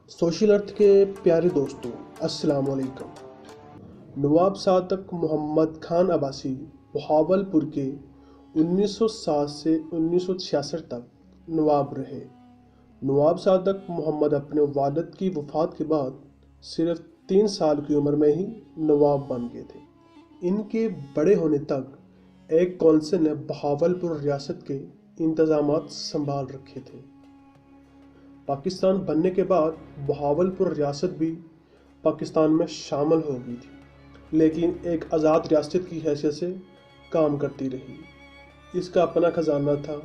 Social ارتھ کے پیارے دوستوں، السلام علیکم۔ نواب صادق محمد خان عباسی بہاولپور کے 1907 سے 1966 تک نواب رہے۔ نواب صادق محمد اپنے والد کی وفات کے بعد صرف 3 سال کی عمر میں ہی نواب بن گئے تھے۔ ان کے بڑے ہونے تک ایک کونسل نے بہاولپور ریاست کے انتظامات سنبھال رکھے تھے۔ پاکستان بننے کے بعد بہاولپور ریاست بھی پاکستان میں شامل ہو گئی تھی، لیکن ایک آزاد ریاست کی حیثیت سے کام کرتی رہی۔ اس کا اپنا خزانہ تھا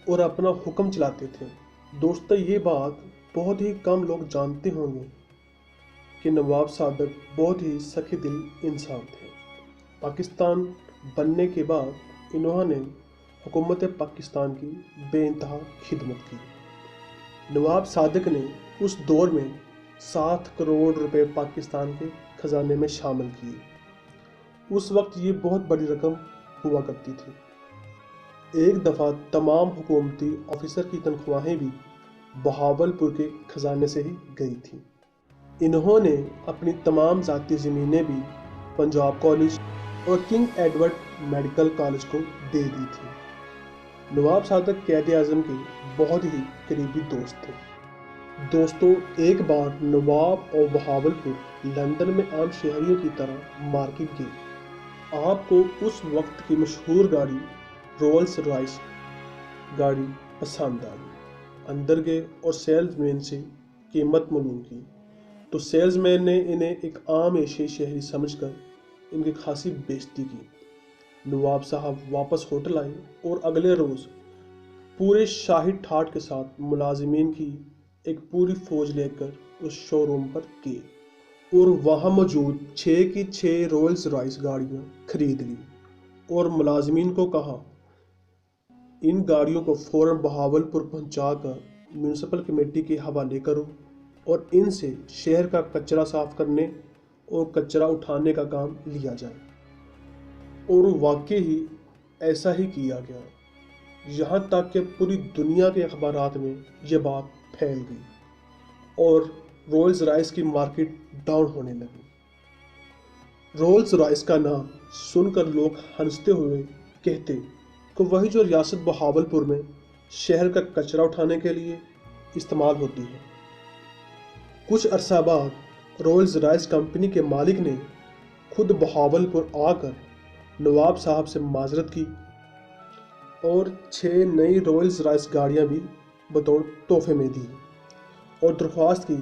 اور اپنا حکم چلاتے تھے۔ دوستو، یہ بات بہت ہی کم لوگ جانتے ہوں گے کہ نواب صادق بہت ہی سخی دل انسان تھے۔ پاکستان بننے کے بعد انہوں نے حکومت پاکستان کی بے انتہا خدمت کی۔ نواب صادق نے اس دور میں 7 کروڑ روپے پاکستان کے خزانے میں شامل کیے۔ اس وقت یہ بہت بڑی رقم ہوا کرتی تھی۔ ایک دفعہ تمام حکومتی آفیسر کی تنخواہیں بھی بہاولپور کے خزانے سے ہی گئی تھیں۔ انہوں نے اپنی تمام ذاتی زمینیں بھی پنجاب کالج اور کنگ ایڈورڈ میڈیکل کالج کو دے دی تھیں۔ نواب صادق قائد اعظم کے بہت ہی قریبی دوست تھے۔ دوستو، ایک بار نواب اور بہاولپور لندن میں عام شہریوں کی طرح مارکیٹ گئے۔ آپ کو اس وقت کی مشہور گاڑی رولز رائس گاڑی پسند آئی۔ اندر گئے اور سیلز مین سے قیمت معلوم کی تو سیلز مین نے انہیں ایک عام ایشیائی شہری سمجھ کر ان کی خاصی بےعزتی کی۔ نواب صاحب واپس ہوٹل آئے اور اگلے روز پورے شاہی ٹھاٹ کے ساتھ ملازمین کی ایک پوری فوج لے کر اس شو روم پر گئے اور وہاں موجود 6 کی 6 رولز رائس گاڑیاں خرید لی اور ملازمین کو کہا، ان گاڑیوں کو فوراً بہاولپور پہنچا کر میونسپل کمیٹی کے حوالے کرو اور ان سے شہر کا کچرا صاف کرنے اور کچرا اٹھانے کا کام لیا جائے۔ اور واقعی ایسا ہی کیا گیا، یہاں تک کہ پوری دنیا کے اخبارات میں یہ بات پھیل گئی اور رولز رائس کی مارکیٹ ڈاؤن ہونے لگی۔ رولز رائس کا نام سن کر لوگ ہنستے ہوئے کہتے کہ وہی جو ریاست بہاولپور میں شہر کا کچرا اٹھانے کے لیے استعمال ہوتی ہے۔ کچھ عرصہ بعد رولز رائس کمپنی کے مالک نے خود بہاولپور آ کر نواب صاحب سے معذرت کی اور 6 نئی رولز رائس گاڑیاں بھی بطور تحفے میں دی اور درخواست کی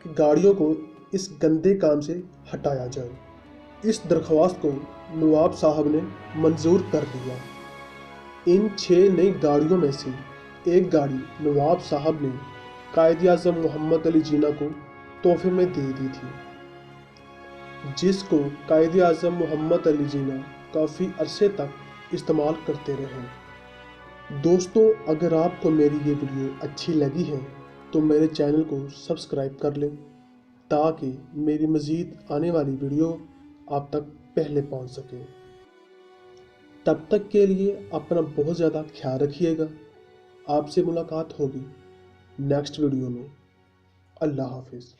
کہ گاڑیوں کو اس گندے کام سے ہٹایا جائے۔ اس درخواست کو نواب صاحب نے منظور کر لیا۔ ان 6 نئی گاڑیوں میں سے ایک گاڑی نواب صاحب نے قائد اعظم محمد علی جناح کو تحفے میں دے دی تھی، جس کو قائد اعظم محمد علی جناح کافی عرصے تک استعمال کرتے رہے۔ دوستو، اگر آپ کو میری یہ ویڈیو اچھی لگی ہے تو میرے چینل کو سبسکرائب کر لیں تاکہ میری مزید آنے والی ویڈیو آپ تک پہلے پہنچ سکے۔ تب تک کے لیے اپنا بہت زیادہ خیال رکھیے گا۔ آپ سے ملاقات ہوگی نیکسٹ ویڈیو میں۔ اللہ حافظ۔